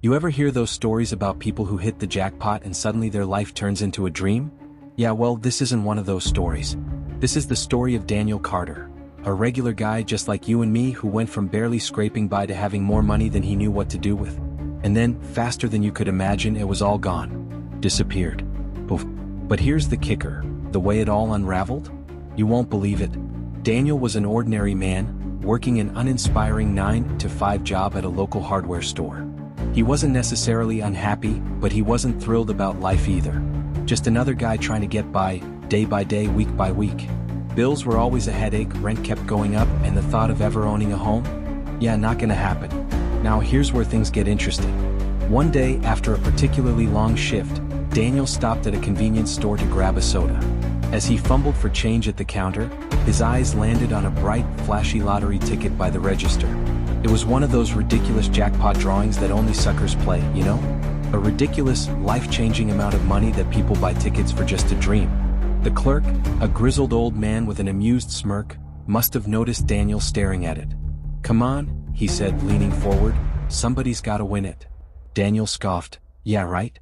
You ever hear those stories about people who hit the jackpot and suddenly their life turns into a dream? Yeah, well, this isn't one of those stories. This is the story of Daniel Carter, a regular guy just like you and me who went from barely scraping by to having more money than he knew what to do with. And then, faster than you could imagine, it was all gone. Disappeared. Poof. But here's the kicker, the way it all unraveled? You won't believe it. Daniel was an ordinary man, working an uninspiring 9-to-5 job at a local hardware store. He wasn't necessarily unhappy, but he wasn't thrilled about life either. Just another guy trying to get by, day by day, week by week. Bills were always a headache, rent kept going up, and the thought of ever owning a home? Yeah, not gonna happen. Now here's where things get interesting. One day, after a particularly long shift, Daniel stopped at a convenience store to grab a soda. As he fumbled for change at the counter, his eyes landed on a bright, flashy lottery ticket by the register. It was one of those ridiculous jackpot drawings that only suckers play, you know? A ridiculous, life-changing amount of money that people buy tickets for just to dream. The clerk, a grizzled old man with an amused smirk, must have noticed Daniel staring at it. "Come on," he said, leaning forward, "somebody's gotta win it." Daniel scoffed, "Yeah, right?"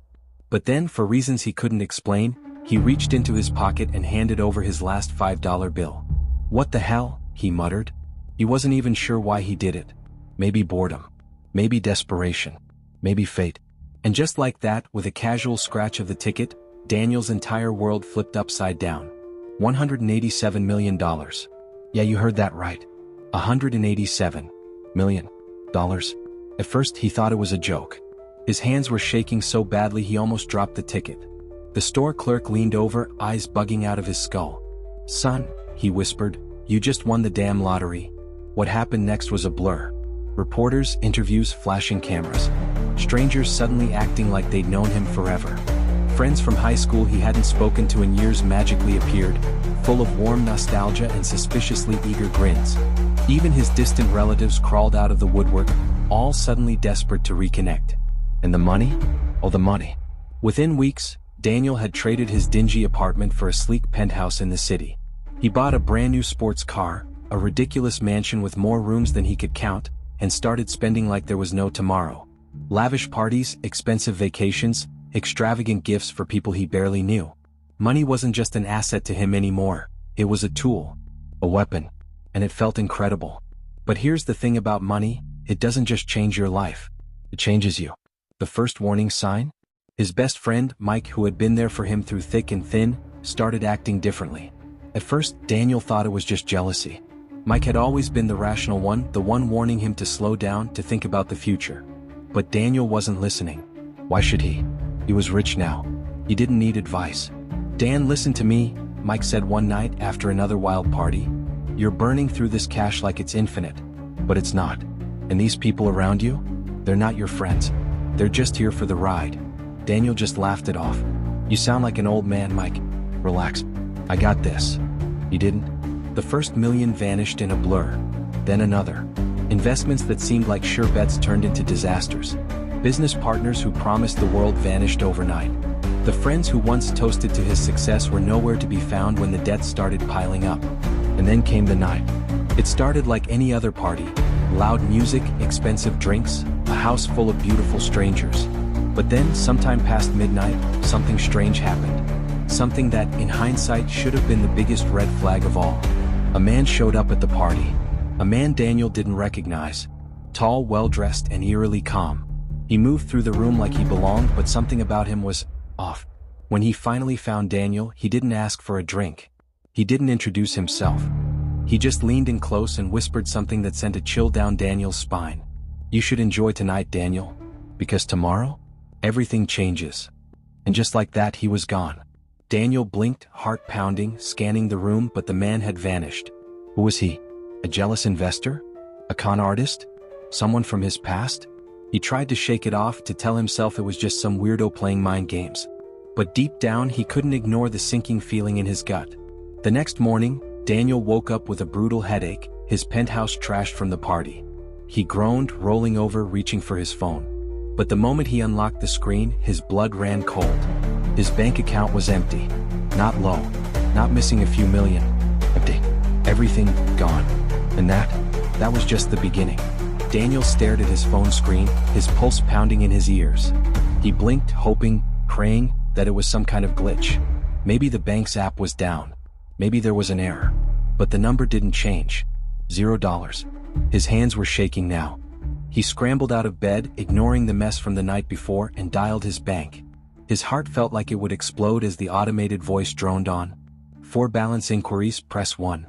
But then, for reasons he couldn't explain, he reached into his pocket and handed over his last $5 bill. "What the hell?" he muttered. He wasn't even sure why he did it. Maybe boredom. Maybe desperation. Maybe fate. And just like that, with a casual scratch of the ticket, Daniel's entire world flipped upside down. $187 million. Yeah, you heard that right. $187 million. At first, he thought it was a joke. His hands were shaking so badly he almost dropped the ticket. The store clerk leaned over, eyes bugging out of his skull. "Son," he whispered, "you just won the damn lottery." What happened next was a blur. Reporters, interviews, flashing cameras. Strangers suddenly acting like they'd known him forever. Friends from high school he hadn't spoken to in years magically appeared, full of warm nostalgia and suspiciously eager grins. Even his distant relatives crawled out of the woodwork, all suddenly desperate to reconnect. And the money? Oh, the money. Within weeks, Daniel had traded his dingy apartment for a sleek penthouse in the city. He bought a brand new sports car, a ridiculous mansion with more rooms than he could count, and started spending like there was no tomorrow. Lavish parties, expensive vacations, extravagant gifts for people he barely knew. Money wasn't just an asset to him anymore, it was a tool, a weapon, and it felt incredible. But here's the thing about money, it doesn't just change your life, it changes you. The first warning sign? His best friend, Mike, who had been there for him through thick and thin, started acting differently. At first, Daniel thought it was just jealousy. Mike had always been the rational one, the one warning him to slow down, to think about the future. But Daniel wasn't listening. Why should he? He was rich now. He didn't need advice. "Dan, listen to me," Mike said one night after another wild party. "You're burning through this cash like it's infinite. But it's not. And these people around you? They're not your friends. They're just here for the ride." Daniel just laughed it off. "You sound like an old man, Mike. Relax. I got this." He didn't. The first million vanished in a blur. Then another. Investments that seemed like sure bets turned into disasters. Business partners who promised the world vanished overnight. The friends who once toasted to his success were nowhere to be found when the debts started piling up. And then came the night. It started like any other party. Loud music, expensive drinks, a house full of beautiful strangers. But then, sometime past midnight, something strange happened. Something that, in hindsight, should have been the biggest red flag of all. A man showed up at the party. A man Daniel didn't recognize. Tall, well-dressed, and eerily calm. He moved through the room like he belonged, but something about him was off. When he finally found Daniel, he didn't ask for a drink. He didn't introduce himself. He just leaned in close and whispered something that sent a chill down Daniel's spine. "You should enjoy tonight, Daniel. Because tomorrow, everything changes." And just like that, he was gone. Daniel blinked, heart pounding, scanning the room, but the man had vanished. Who was he? A jealous investor? A con artist? Someone from his past? He tried to shake it off, to tell himself it was just some weirdo playing mind games. But deep down, he couldn't ignore the sinking feeling in his gut. The next morning, Daniel woke up with a brutal headache, his penthouse trashed from the party. He groaned, rolling over, reaching for his phone. But the moment he unlocked the screen, his blood ran cold. His bank account was empty. Not low. Not missing a few million. Empty. Everything gone. And that was just the beginning. Daniel stared at his phone screen, his pulse pounding in his ears. He blinked, hoping, praying, that it was some kind of glitch. Maybe the bank's app was down. Maybe there was an error. But the number didn't change. $0. His hands were shaking now. He scrambled out of bed, ignoring the mess from the night before, and dialed his bank. His heart felt like it would explode as the automated voice droned on. For balance inquiries, press 1.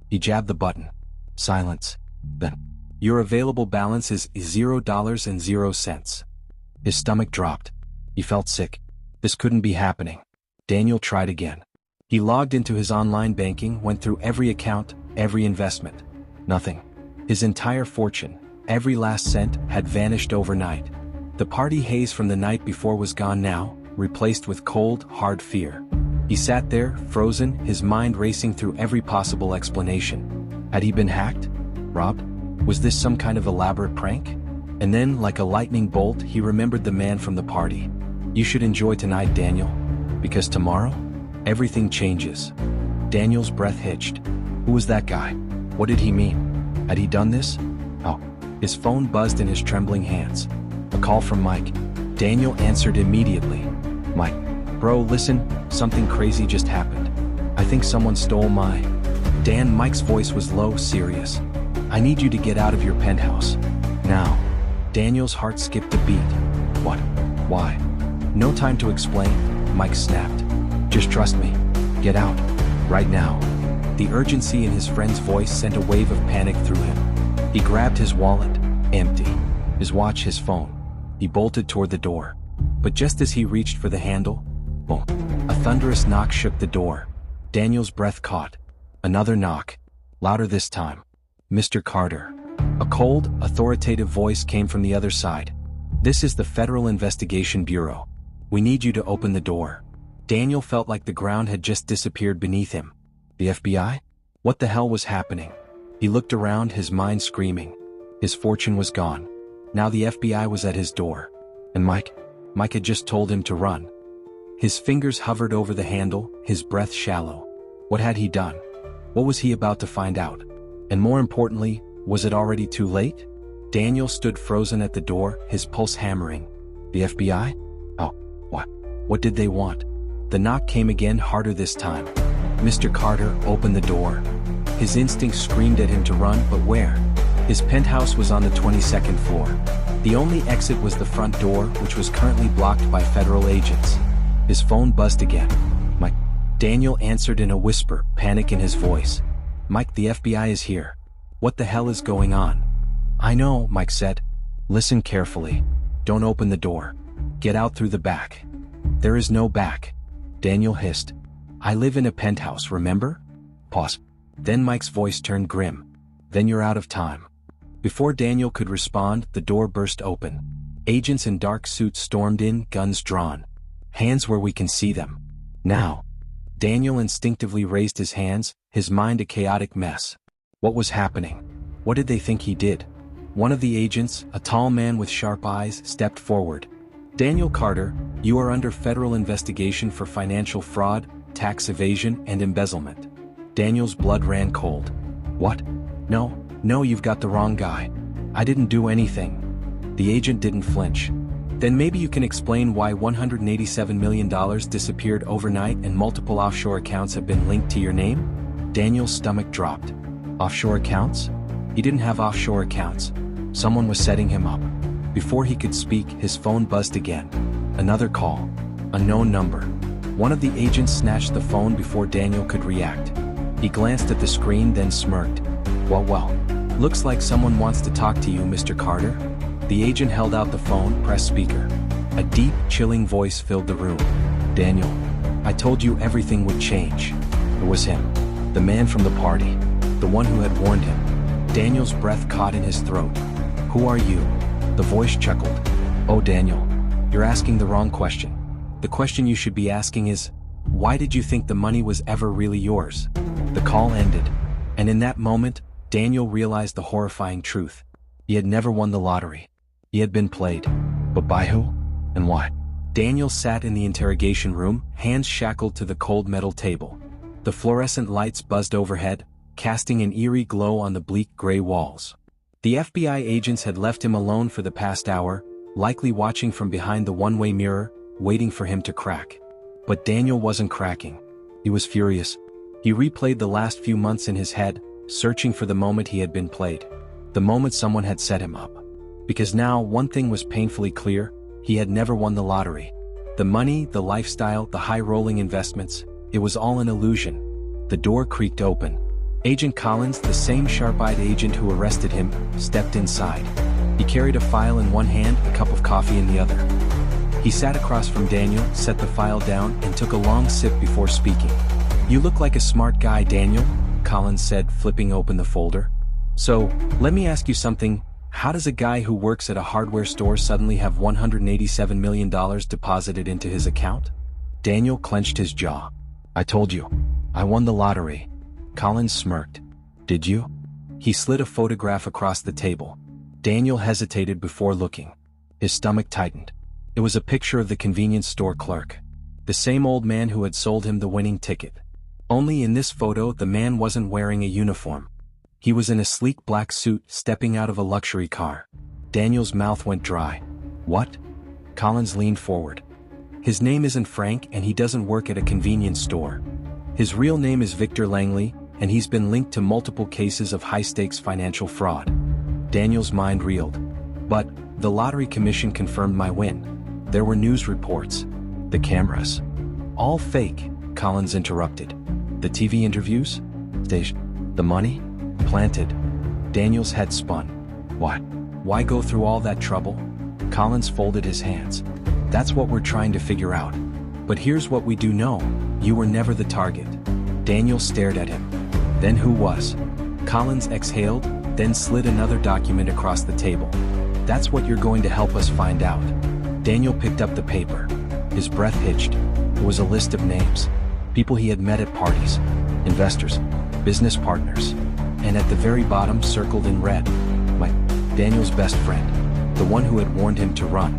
He jabbed the button. Silence. Then, your available balance is $0.00. His stomach dropped. He felt sick. This couldn't be happening. Daniel tried again. He logged into his online banking, went through every account, every investment. Nothing. His entire fortune, every last cent, had vanished overnight. The party haze from the night before was gone now, replaced with cold, hard fear. He sat there, frozen, his mind racing through every possible explanation. Had he been hacked? Robbed? Was this some kind of elaborate prank? And then, like a lightning bolt, he remembered the man from the party. You should enjoy tonight, Daniel. Because tomorrow, everything changes. Daniel's breath hitched. Who was that guy? What did he mean? Had he done this? Oh. His phone buzzed in his trembling hands. A call from Mike. Daniel answered immediately. Mike. Bro, listen, something crazy just happened. I think someone stole my... Dan, Mike's voice was low, serious. I need you to get out of your penthouse. Now. Daniel's heart skipped a beat. What? Why? No time to explain, Mike snapped. Just trust me. Get out. Right now. The urgency in his friend's voice sent a wave of panic through him. He grabbed his wallet. Empty. His watch, his phone. He bolted toward the door. But just as he reached for the handle, boom. A thunderous knock shook the door. Daniel's breath caught. Another knock. Louder this time. Mr. Carter. A cold, authoritative voice came from the other side. This is the Federal Investigation Bureau. We need you to open the door. Daniel felt like the ground had just disappeared beneath him. The FBI? What the hell was happening? He looked around, his mind screaming. His fortune was gone. Now the FBI was at his door. And Mike had just told him to run. His fingers hovered over the handle, his breath shallow. What had he done? What was he about to find out? And more importantly, was it already too late? Daniel stood frozen at the door, his pulse hammering. The FBI? Oh, what? What did they want? The knock came again, harder this time. Mr. Carter opened the door. His instincts screamed at him to run, but where? His penthouse was on the 22nd floor. The only exit was the front door, which was currently blocked by federal agents. His phone buzzed again. Mike. Daniel answered in a whisper, panic in his voice. Mike, the FBI is here. What the hell is going on? I know, Mike said. Listen carefully. Don't open the door. Get out through the back. There is no back. Daniel hissed. I live in a penthouse, remember? Pause. Then Mike's voice turned grim. Then you're out of time. Before Daniel could respond, the door burst open. Agents in dark suits stormed in, guns drawn. Hands where we can see them. Now. Daniel instinctively raised his hands, his mind a chaotic mess. What was happening? What did they think he did? One of the agents, a tall man with sharp eyes, stepped forward. Daniel Carter, you are under federal investigation for financial fraud, tax evasion, and embezzlement. Daniel's blood ran cold. What? No, you've got the wrong guy. I didn't do anything. The agent didn't flinch. Then maybe you can explain why $187 million disappeared overnight and multiple offshore accounts have been linked to your name? Daniel's stomach dropped. Offshore accounts? He didn't have offshore accounts. Someone was setting him up. Before he could speak, his phone buzzed again. Another call. Unknown number. One of the agents snatched the phone before Daniel could react. He glanced at the screen, then smirked. Well, looks like someone wants to talk to you, Mr. Carter. The agent held out the phone, pressed speaker. A deep, chilling voice filled the room. Daniel, I told you everything would change. It was him. The man from the party. The one who had warned him. Daniel's breath caught in his throat. Who are you? The voice chuckled. Oh, Daniel, you're asking the wrong question. The question you should be asking is, why did you think the money was ever really yours? The call ended. And in that moment, Daniel realized the horrifying truth. He had never won the lottery. He had been played. But by who? And why? Daniel sat in the interrogation room, hands shackled to the cold metal table. The fluorescent lights buzzed overhead, casting an eerie glow on the bleak gray walls. The FBI agents had left him alone for the past hour, likely watching from behind the one-way mirror, waiting for him to crack. But Daniel wasn't cracking. He was furious. He replayed the last few months in his head, searching for the moment he had been played. The moment someone had set him up. Because now one thing was painfully clear: he had never won the lottery. The money, the lifestyle, the high-rolling investments, it was all an illusion. The door creaked open. Agent Collins, the same sharp-eyed agent who arrested him, stepped inside. He carried a file in one hand, a cup of coffee in the other. He sat across from Daniel, set the file down, and took a long sip before speaking. "You look like a smart guy, Daniel," Collins said, flipping open the folder. "So, let me ask you something. How does a guy who works at a hardware store suddenly have $187 million deposited into his account?" Daniel clenched his jaw. "I told you. I won the lottery." Collins smirked. "Did you?" He slid a photograph across the table. Daniel hesitated before looking. His stomach tightened. It was a picture of the convenience store clerk. The same old man who had sold him the winning ticket. Only in this photo the man wasn't wearing a uniform. He was in a sleek black suit, stepping out of a luxury car. Daniel's mouth went dry. "What?" Collins leaned forward. "His name isn't Frank, and he doesn't work at a convenience store. His real name is Victor Langley, and he's been linked to multiple cases of high-stakes financial fraud." Daniel's mind reeled. "But the lottery commission confirmed my win. There were news reports. The cameras. All fake," Collins interrupted. "The TV interviews? The money? Planted." Daniel's head spun. "What? Why go through all that trouble?" Collins folded his hands. "That's what we're trying to figure out. But here's what we do know. You were never the target." Daniel stared at him. "Then who was?" Collins exhaled, then slid another document across the table. "That's what you're going to help us find out." Daniel picked up the paper. His breath hitched. It was a list of names. People he had met at parties. Investors. Business partners. And at the very bottom, circled in red, Daniel's best friend. The one who had warned him to run.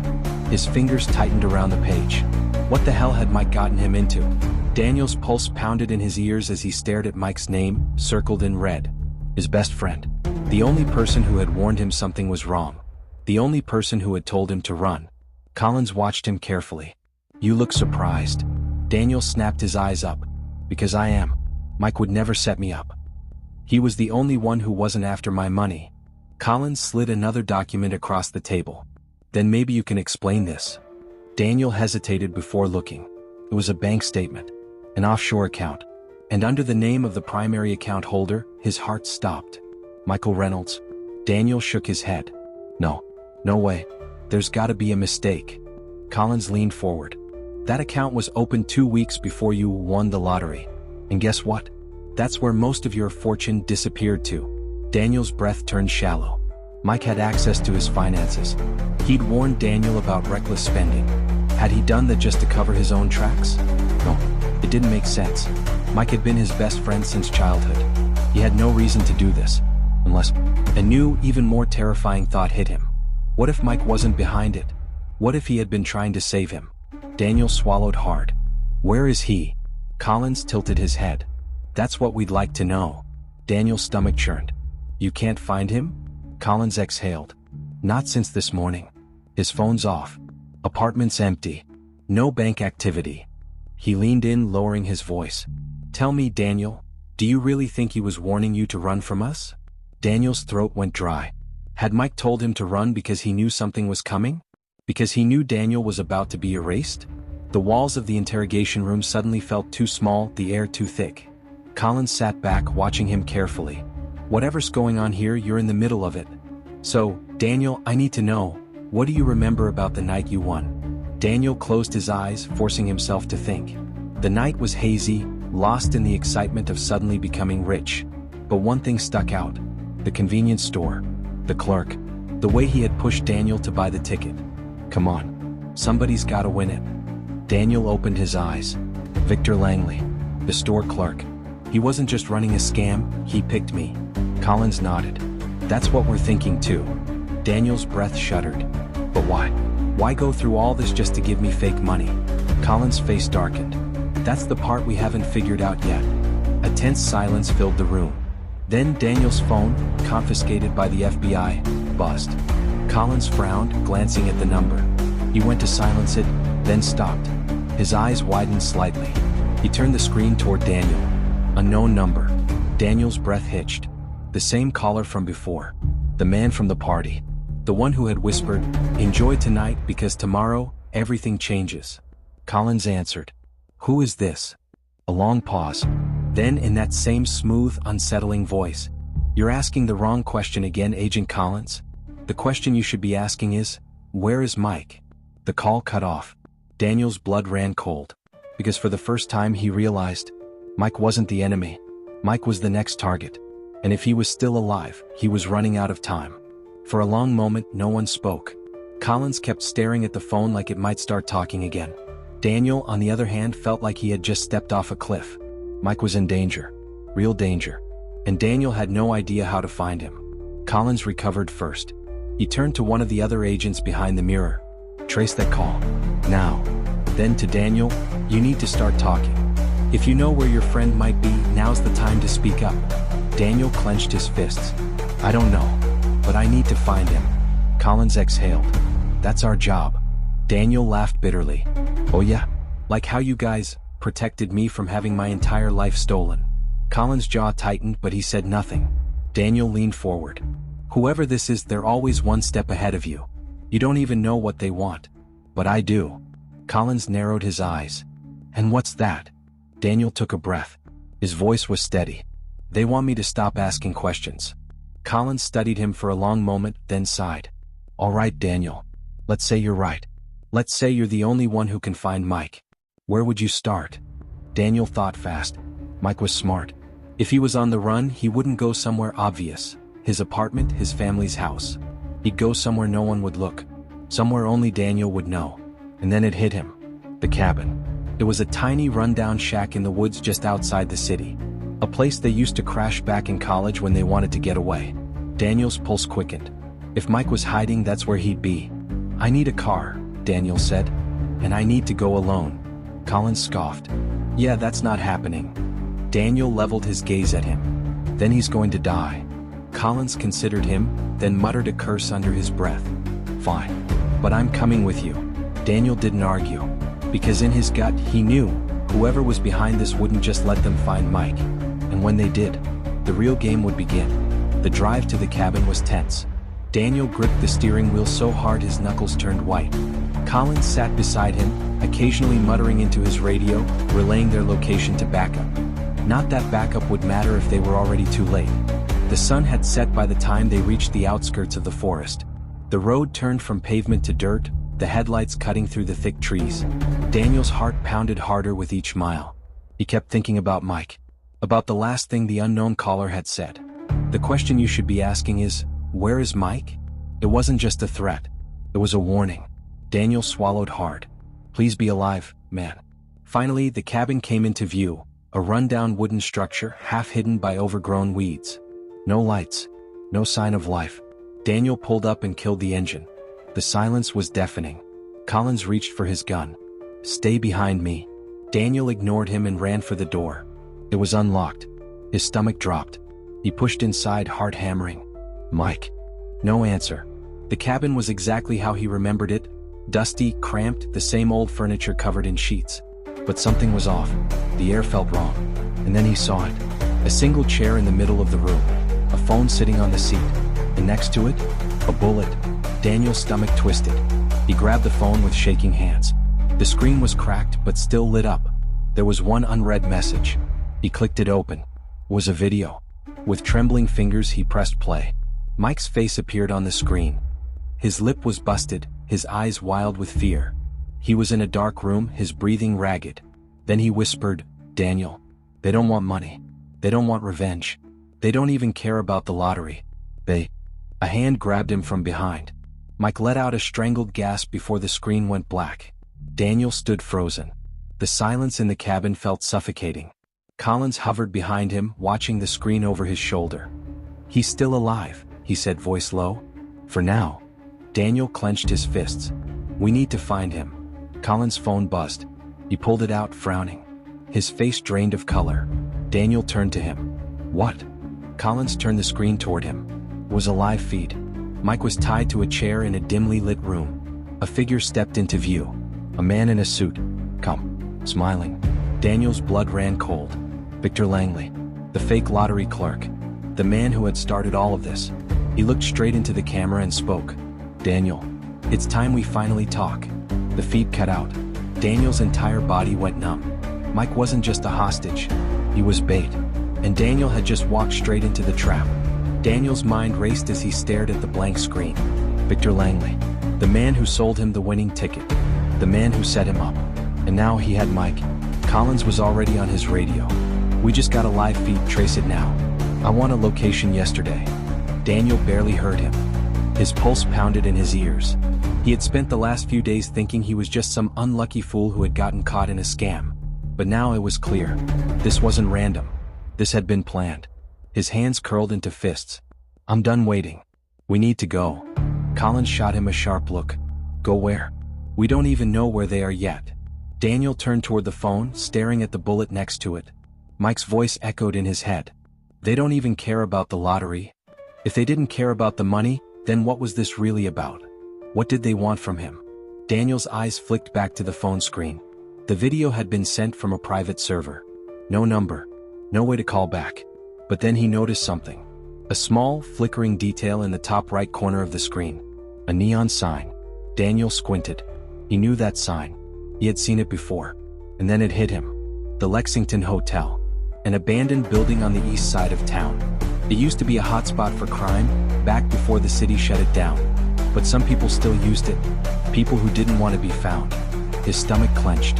His fingers tightened around the page. What the hell had Mike gotten him into? Daniel's pulse pounded in his ears as he stared at Mike's name, circled in red. His best friend. The only person who had warned him something was wrong. The only person who had told him to run. Collins watched him carefully. "You look surprised." Daniel snapped his eyes up. "Because I am. Mike would never set me up. He was the only one who wasn't after my money." Collins slid another document across the table. "Then maybe you can explain this." Daniel hesitated before looking. It was a bank statement. An offshore account. And under the name of the primary account holder, his heart stopped. "Michael Reynolds." Daniel shook his head. No way. There's gotta be a mistake." Collins leaned forward. "That account was opened 2 weeks before you won the lottery. And guess what? That's where most of your fortune disappeared to." Daniel's breath turned shallow. Mike had access to his finances. He'd warned Daniel about reckless spending. Had he done that just to cover his own tracks? No, it didn't make sense. Mike had been his best friend since childhood. He had no reason to do this. Unless a new, even more terrifying thought hit him. What if Mike wasn't behind it? What if he had been trying to save him? Daniel swallowed hard. "Where is he?" Collins tilted his head. "That's what we'd like to know." Daniel's stomach churned. "You can't find him?" Collins exhaled. "Not since this morning. His phone's off. Apartment's empty. No bank activity." He leaned in, lowering his voice. "Tell me, Daniel, do you really think he was warning you to run from us?" Daniel's throat went dry. Had Mike told him to run because he knew something was coming? Because he knew Daniel was about to be erased? The walls of the interrogation room suddenly felt too small, the air too thick. Collins sat back, watching him carefully. "Whatever's going on here, you're in the middle of it. So, Daniel, I need to know, what do you remember about the night you won?" Daniel closed his eyes, forcing himself to think. The night was hazy, lost in the excitement of suddenly becoming rich. But one thing stuck out. The convenience store. The clerk. The way he had pushed Daniel to buy the ticket. Come on. Somebody's gotta win it. Daniel opened his eyes. Victor Langley. The store clerk. He wasn't just running a scam, he picked me. Collins nodded. That's what we're thinking too. Daniel's breath shuddered. But why? Why go through all this just to give me fake money? Collins' face darkened. That's the part we haven't figured out yet. A tense silence filled the room. Then Daniel's phone, confiscated by the FBI, buzzed. Collins frowned, glancing at the number. He went to silence it, then stopped. His eyes widened slightly. He turned the screen toward Daniel. Unknown number. Daniel's breath hitched. The same caller from before. The man from the party. The one who had whispered, "Enjoy tonight because tomorrow, everything changes." Collins answered. "Who is this?" A long pause. Then in that same smooth, unsettling voice. "You're asking the wrong question again, Agent Collins. The question you should be asking is, where is Mike?" The call cut off. Daniel's blood ran cold. Because for the first time he realized, Mike wasn't the enemy. Mike was the next target. And if he was still alive, he was running out of time. For a long moment, no one spoke. Collins kept staring at the phone like it might start talking again. Daniel, on the other hand, felt like he had just stepped off a cliff. Mike was in danger. Real danger. And Daniel had no idea how to find him. Collins recovered first. He turned to one of the other agents behind the mirror. "Trace that call. Now." Then to Daniel, "You need to start talking. If you know where your friend might be, now's the time to speak up." Daniel clenched his fists. "I don't know. But I need to find him." Collins exhaled. "That's our job." Daniel laughed bitterly. "Oh yeah? Like how you guys protected me from having my entire life stolen." Collins' jaw tightened, but he said nothing. Daniel leaned forward. "Whoever this is, they're always one step ahead of you. You don't even know what they want. But I do." Collins narrowed his eyes. "And what's that?" Daniel took a breath. His voice was steady. "They want me to stop asking questions." Collins studied him for a long moment, then sighed. "All right, Daniel. Let's say you're right. Let's say you're the only one who can find Mike. Where would you start?" Daniel thought fast. Mike was smart. If he was on the run, he wouldn't go somewhere obvious. His apartment, his family's house. He'd go somewhere no one would look. Somewhere only Daniel would know. And then it hit him. The cabin. It was a tiny rundown shack in the woods just outside the city. A place they used to crash back in college when they wanted to get away. Daniel's pulse quickened. If Mike was hiding, that's where he'd be. "I need a car," Daniel said. "And I need to go alone." Collins scoffed. "Yeah, that's not happening." Daniel leveled his gaze at him. "Then he's going to die." Collins considered him, then muttered a curse under his breath. "Fine. But I'm coming with you." Daniel didn't argue. Because in his gut, he knew whoever was behind this wouldn't just let them find Mike. And when they did, the real game would begin. The drive to the cabin was tense. Daniel gripped the steering wheel so hard his knuckles turned white. Collins sat beside him, occasionally muttering into his radio, relaying their location to backup. Not that backup would matter if they were already too late. The sun had set by the time they reached the outskirts of the forest. The road turned from pavement to dirt, the headlights cutting through the thick trees. Daniel's heart pounded harder with each mile. He kept thinking about Mike. About the last thing the unknown caller had said. The question you should be asking is, where is Mike? It wasn't just a threat. It was a warning. Daniel swallowed hard. Please be alive, man. Finally, the cabin came into view, a rundown wooden structure half hidden by overgrown weeds. No lights. No sign of life. Daniel pulled up and killed the engine. The silence was deafening. Collins reached for his gun. "Stay behind me." Daniel ignored him and ran for the door. It was unlocked. His stomach dropped. He pushed inside, heart hammering. Mike. No answer. The cabin was exactly how he remembered it. Dusty, cramped, the same old furniture covered in sheets. But something was off. The air felt wrong. And then he saw it. A single chair in the middle of the room. A phone sitting on the seat. And next to it, a bullet. Daniel's stomach twisted. He grabbed the phone with shaking hands. The screen was cracked but still lit up. There was one unread message. He clicked it open. It was a video. With trembling fingers he pressed play. Mike's face appeared on the screen. His lip was busted, his eyes wild with fear. He was in a dark room, his breathing ragged. Then he whispered, "Daniel, they don't want money. They don't want revenge. They don't even care about the lottery. A hand grabbed him from behind. Mike let out a strangled gasp before the screen went black. Daniel stood frozen. The silence in the cabin felt suffocating. Collins hovered behind him, watching the screen over his shoulder. "He's still alive," he said, voice low. "For now." Daniel clenched his fists. "We need to find him." Collins' phone buzzed. He pulled it out, frowning. His face drained of color. Daniel turned to him. "What?" Collins turned the screen toward him. It was a live feed. Mike was tied to a chair in a dimly lit room. A figure stepped into view. A man in a suit. Come. Smiling. Daniel's blood ran cold. Victor Langley. The fake lottery clerk. The man who had started all of this. He looked straight into the camera and spoke. Daniel. It's time we finally talk. The feed cut out. Daniel's entire body went numb. Mike wasn't just a hostage. He was bait. And Daniel had just walked straight into the trap. Daniel's mind raced as he stared at the blank screen. Victor Langley. The man who sold him the winning ticket. The man who set him up. And now he had Mike. Collins was already on his radio. We just got a live feed, trace it now. I want a location yesterday. Daniel barely heard him. His pulse pounded in his ears. He had spent the last few days thinking he was just some unlucky fool who had gotten caught in a scam. But now it was clear. This wasn't random. This had been planned. His hands curled into fists. I'm done waiting. We need to go. Collins shot him a sharp look. Go where? We don't even know where they are yet. Daniel turned toward the phone, staring at the bullet next to it. Mike's voice echoed in his head. They don't even care about the lottery. If they didn't care about the money, then what was this really about? What did they want from him? Daniel's eyes flicked back to the phone screen. The video had been sent from a private server. No number. No way to call back. But then he noticed something. A small, flickering detail in the top right corner of the screen. A neon sign. Daniel squinted. He knew that sign. He had seen it before. And then it hit him. The Lexington Hotel. An abandoned building on the east side of town. It used to be a hotspot for crime, back before the city shut it down. But some people still used it. People who didn't want to be found. His stomach clenched.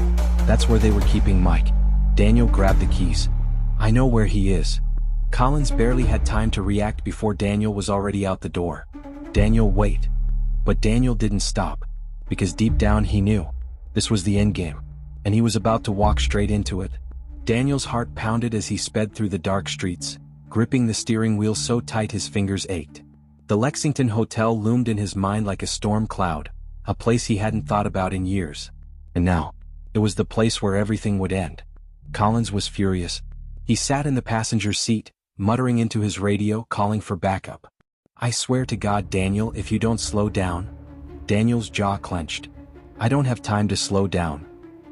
That's where they were keeping Mike. Daniel grabbed the keys. I know where he is. Collins barely had time to react before Daniel was already out the door. Daniel, wait. But Daniel didn't stop. Because deep down he knew. This was the endgame. And he was about to walk straight into it. Daniel's heart pounded as he sped through the dark streets, gripping the steering wheel so tight his fingers ached. The Lexington Hotel loomed in his mind like a storm cloud, a place he hadn't thought about in years. And now, it was the place where everything would end. Collins was furious. He sat in the passenger seat, muttering into his radio, calling for backup. I swear to God, Daniel, if you don't slow down. Daniel's jaw clenched. I don't have time to slow down.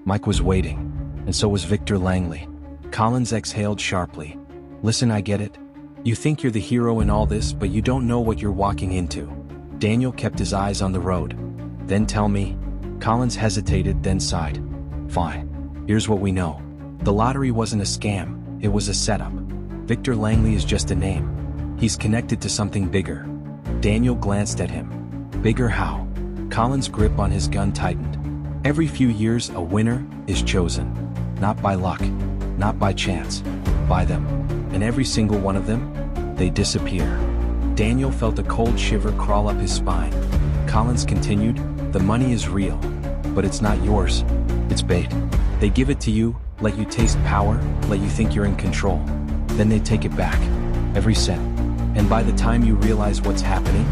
Mike was waiting, and so was Victor Langley. Collins exhaled sharply. Listen, I get it. You think you're the hero in all this, but you don't know what you're walking into. Daniel kept his eyes on the road. Then tell me. Collins hesitated, then sighed. Fine. Here's what we know. The lottery wasn't a scam, it was a setup. Victor Langley is just a name. He's connected to something bigger. Daniel glanced at him. Bigger how? Collins' grip on his gun tightened. Every few years, a winner is chosen. Not by luck, not by chance, by them. And every single one of them, they disappear. Daniel felt a cold shiver crawl up his spine. Collins continued, the money is real, but it's not yours. It's bait. They give it to you, let you taste power, let you think you're in control. Then they take it back. Every cent. And by the time you realize what's happening,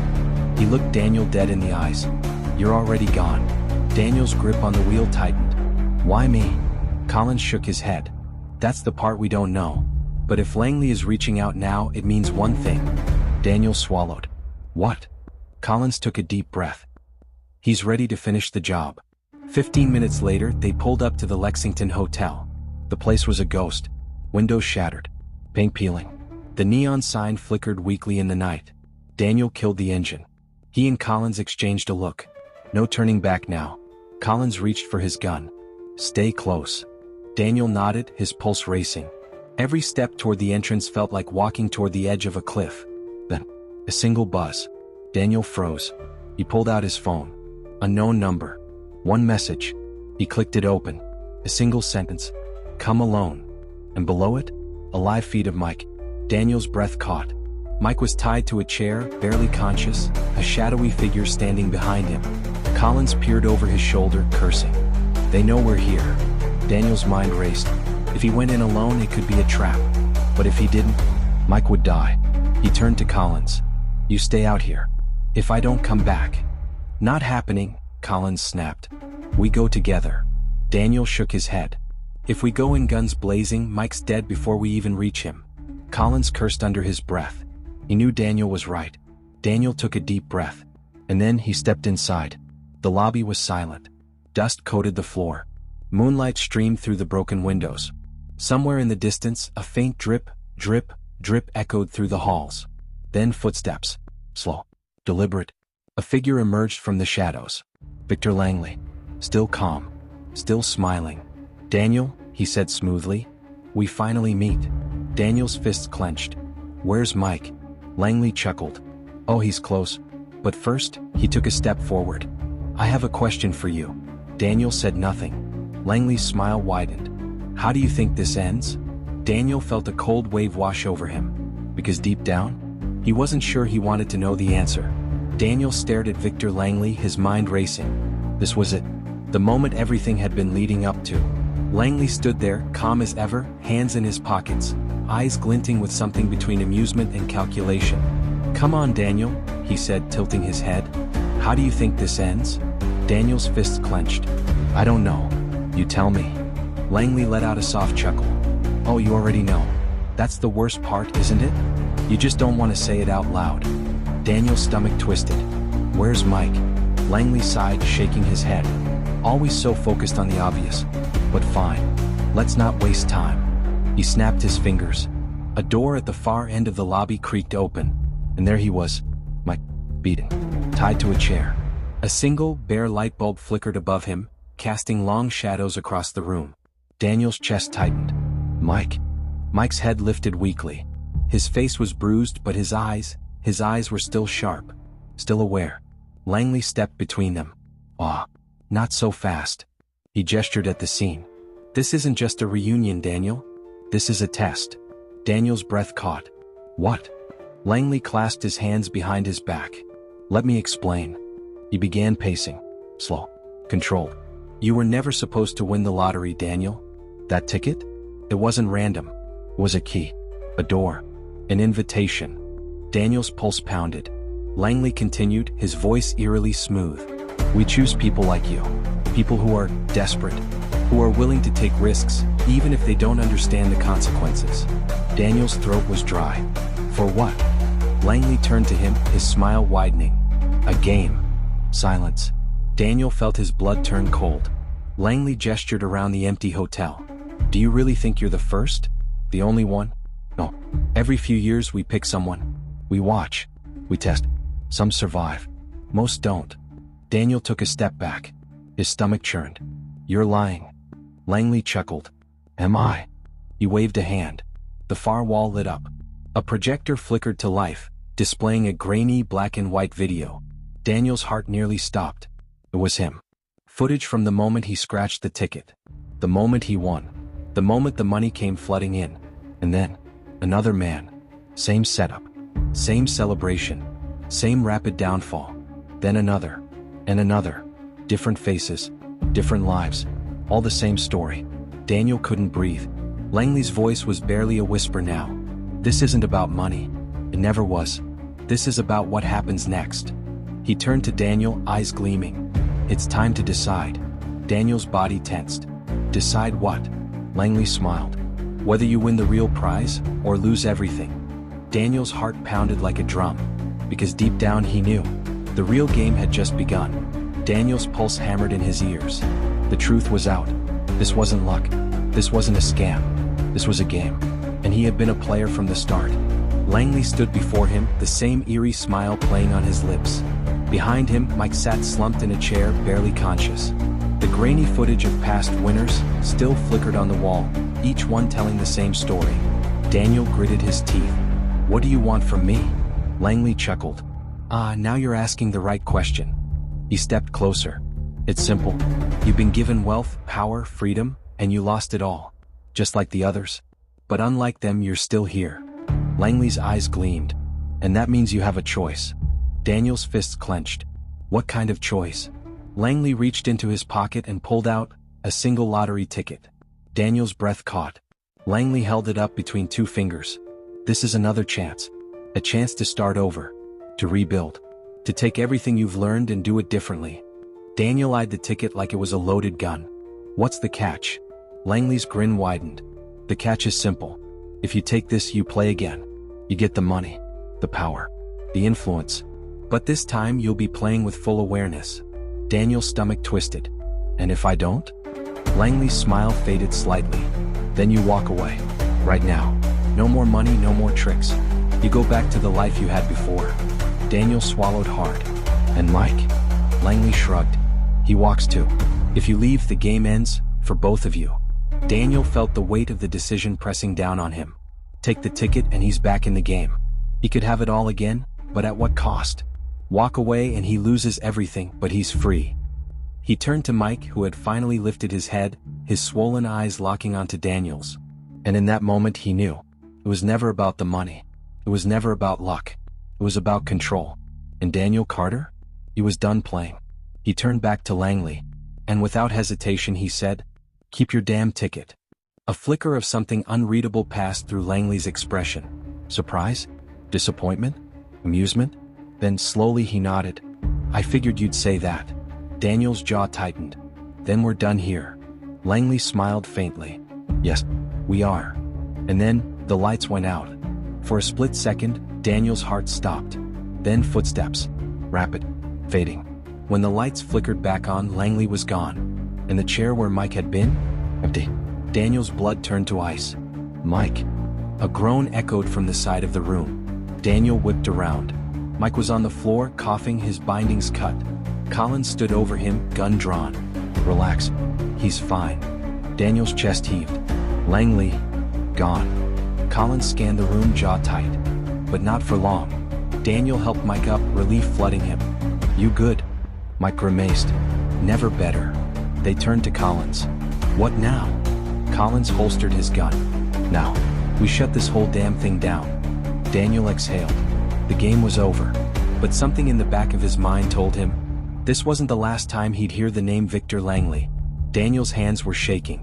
he looked Daniel dead in the eyes. You're already gone. Daniel's grip on the wheel tightened. Why me? Collins shook his head. That's the part we don't know. But if Langley is reaching out now, it means one thing. Daniel swallowed. What? Collins took a deep breath. He's ready to finish the job. 15 minutes later, they pulled up to the Lexington Hotel. The place was a ghost. Windows shattered. Paint peeling. The neon sign flickered weakly in the night. Daniel killed the engine. He and Collins exchanged a look. No turning back now. Collins reached for his gun. Stay close. Daniel nodded, his pulse racing. Every step toward the entrance felt like walking toward the edge of a cliff. Then, a single buzz. Daniel froze. He pulled out his phone. Unknown number. One message. He clicked it open. A single sentence. Come alone. And below it, a live feed of Mike. Daniel's breath caught. Mike was tied to a chair, barely conscious, a shadowy figure standing behind him. Collins peered over his shoulder, cursing. They know we're here. Daniel's mind raced. If he went in alone, it could be a trap. But if he didn't, Mike would die. He turned to Collins. You stay out here. If I don't come back. Not happening, Collins snapped. We go together. Daniel shook his head. If we go in guns blazing, Mike's dead before we even reach him. Collins cursed under his breath. He knew Daniel was right. Daniel took a deep breath. And then he stepped inside. The lobby was silent. Dust coated the floor. Moonlight streamed through the broken windows. Somewhere in the distance, a faint drip, drip, drip echoed through the halls. Then footsteps. Slow. Deliberate. A figure emerged from the shadows. Victor Langley. Still calm. Still smiling. "Daniel," he said smoothly. "We finally meet." Daniel's fists clenched. "Where's Mike?" Langley chuckled. "Oh, he's close. But first," he took a step forward. "I have a question for you." Daniel said nothing. Langley's smile widened. "How do you think this ends?" Daniel felt a cold wave wash over him. Because deep down, he wasn't sure he wanted to know the answer. Daniel stared at Victor Langley, his mind racing. This was it. The moment everything had been leading up to. Langley stood there, calm as ever, hands in his pockets, eyes glinting with something between amusement and calculation. "Come on, Daniel," he said, tilting his head. "How do you think this ends?" Daniel's fists clenched. "I don't know. You tell me." Langley let out a soft chuckle. "Oh, you already know. That's the worst part, isn't it? You just don't want to say it out loud." Daniel's stomach twisted. "Where's Mike?" Langley sighed, shaking his head. "Always so focused on the obvious. But fine. Let's not waste time." He snapped his fingers. A door at the far end of the lobby creaked open, and there he was, Mike, beaten, tied to a chair. A single, bare light bulb flickered above him, casting long shadows across the room. Daniel's chest tightened. "Mike?" Mike's head lifted weakly. His face was bruised, but his eyes were still sharp, still aware. Langley stepped between them. "Ah, not so fast." He gestured at the scene. "This isn't just a reunion, Daniel. This is a test." Daniel's breath caught. "What?" Langley clasped his hands behind his back. "Let me explain." He began pacing. Slow. Controlled. "You were never supposed to win the lottery, Daniel. That ticket? It wasn't random. It was a key. A door. An invitation." Daniel's pulse pounded. Langley continued, his voice eerily smooth. "We choose people like you. People who are desperate. Who are willing to take risks, even if they don't understand the consequences." Daniel's throat was dry. "For what?" Langley turned to him, his smile widening. "A game." Silence. Daniel felt his blood turn cold. Langley gestured around the empty hotel. "Do you really think you're the first? The only one? No. Every few years we pick someone. We watch. We test. Some survive. Most don't." Daniel took a step back. His stomach churned. "You're lying." Langley chuckled. "Am I?" He waved a hand. The far wall lit up. A projector flickered to life, displaying a grainy black and white video. Daniel's heart nearly stopped. It was him. Footage from the moment he scratched the ticket. The moment he won. The moment the money came flooding in. And then, another man. Same setup. Same celebration. Same rapid downfall. Then another. And another. Different faces. Different lives. All the same story. Daniel couldn't breathe. Langley's voice was barely a whisper now. "This isn't about money. It never was. This is about what happens next." He turned to Daniel, eyes gleaming. "It's time to decide." Daniel's body tensed. "Decide what?" Langley smiled. "Whether you win the real prize, or lose everything." Daniel's heart pounded like a drum. Because deep down he knew. The real game had just begun. Daniel's pulse hammered in his ears. The truth was out. This wasn't luck. This wasn't a scam. This was a game. And he had been a player from the start. Langley stood before him, the same eerie smile playing on his lips. Behind him, Mike sat slumped in a chair, barely conscious. The grainy footage of past winners still flickered on the wall, each one telling the same story. Daniel gritted his teeth. "What do you want from me?" Langley chuckled. "Ah, now you're asking the right question." He stepped closer. "It's simple. You've been given wealth, power, freedom, and you lost it all. Just like the others. But unlike them, you're still here." Langley's eyes gleamed. "And that means you have a choice." Daniel's fists clenched. "What kind of choice?" Langley reached into his pocket and pulled out a single lottery ticket. Daniel's breath caught. Langley held it up between two fingers. "This is another chance. A chance to start over. To rebuild. To take everything you've learned and do it differently." Daniel eyed the ticket like it was a loaded gun. "What's the catch?" Langley's grin widened. "The catch is simple. If you take this, you play again. You get the money, the power, the influence. But this time you'll be playing with full awareness. Daniel's stomach twisted. And if I don't? Langley's smile faded slightly. Then you walk away. Right now. No more money, no more tricks. You go back to the life you had before. Daniel swallowed hard. And Mike? Langley shrugged. He walks too. If you leave, the game ends, for both of you. Daniel felt the weight of the decision pressing down on him. Take the ticket and he's back in the game. He could have it all again, but at what cost? Walk away and he loses everything, but he's free. He turned to Mike, who had finally lifted his head, his swollen eyes locking onto Daniel's. And in that moment he knew. It was never about the money. It was never about luck. It was about control. And Daniel Carter? He was done playing. He turned back to Langley. And without hesitation he said, "Keep your damn ticket." A flicker of something unreadable passed through Langley's expression. Surprise? Disappointment? Amusement? Then slowly he nodded. "I figured you'd say that." Daniel's jaw tightened. "Then we're done here." Langley smiled faintly. "Yes, we are." And then, the lights went out. For a split second, Daniel's heart stopped. Then footsteps. Rapid. Fading. When the lights flickered back on, Langley was gone. And the chair where Mike had been? Empty. Daniel's blood turned to ice. "Mike." A groan echoed from the side of the room. Daniel whipped around. Mike was on the floor, coughing, his bindings cut. Collins stood over him, gun drawn. "Relax. He's fine." Daniel's chest heaved. Langley. Gone. Collins scanned the room, jaw tight. But not for long. Daniel helped Mike up, relief flooding him. "You good?" Mike grimaced. "Never better." They turned to Collins. "What now?" Collins holstered his gun. "Now, we shut this whole damn thing down." Daniel exhaled. The game was over. But something in the back of his mind told him this wasn't the last time he'd hear the name Victor Langley. Daniel's hands were shaking.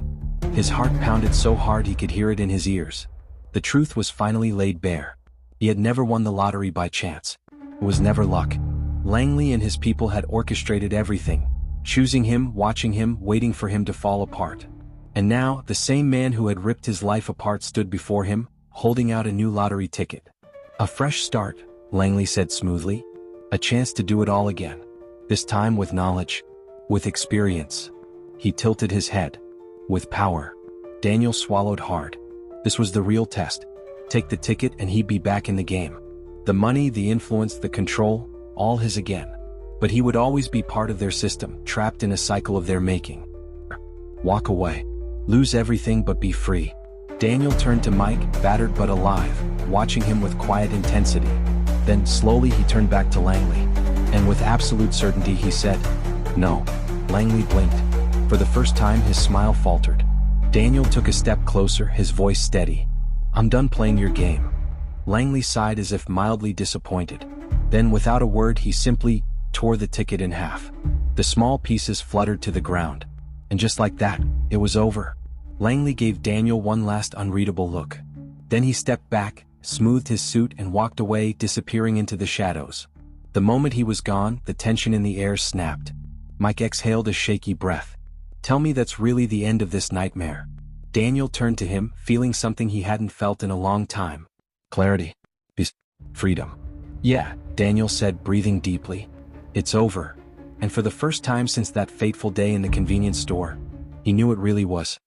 His heart pounded so hard he could hear it in his ears. The truth was finally laid bare. He had never won the lottery by chance. It was never luck. Langley and his people had orchestrated everything, choosing him, watching him, waiting for him to fall apart. And now, the same man who had ripped his life apart stood before him, holding out a new lottery ticket. "A fresh start," Langley said smoothly. "A chance to do it all again. This time with knowledge. With experience." He tilted his head. "With power." Daniel swallowed hard. This was the real test. Take the ticket and he'd be back in the game. The money, the influence, the control, all his again. But he would always be part of their system, trapped in a cycle of their making. Walk away. Lose everything but be free. Daniel turned to Mike, battered but alive, watching him with quiet intensity. Then, slowly he turned back to Langley. And with absolute certainty he said, "No." Langley blinked. For the first time his smile faltered. Daniel took a step closer, his voice steady. "I'm done playing your game." Langley sighed as if mildly disappointed. Then without a word he simply tore the ticket in half. The small pieces fluttered to the ground. And just like that, it was over. Langley gave Daniel one last unreadable look. Then he stepped back, smoothed his suit and walked away, disappearing into the shadows. The moment he was gone, the tension in the air snapped. Mike exhaled a shaky breath. "Tell me that's really the end of this nightmare." Daniel turned to him, feeling something he hadn't felt in a long time. Clarity. Peace. Freedom. "Yeah," Daniel said, breathing deeply. "It's over." And for the first time since that fateful day in the convenience store, he knew it really was.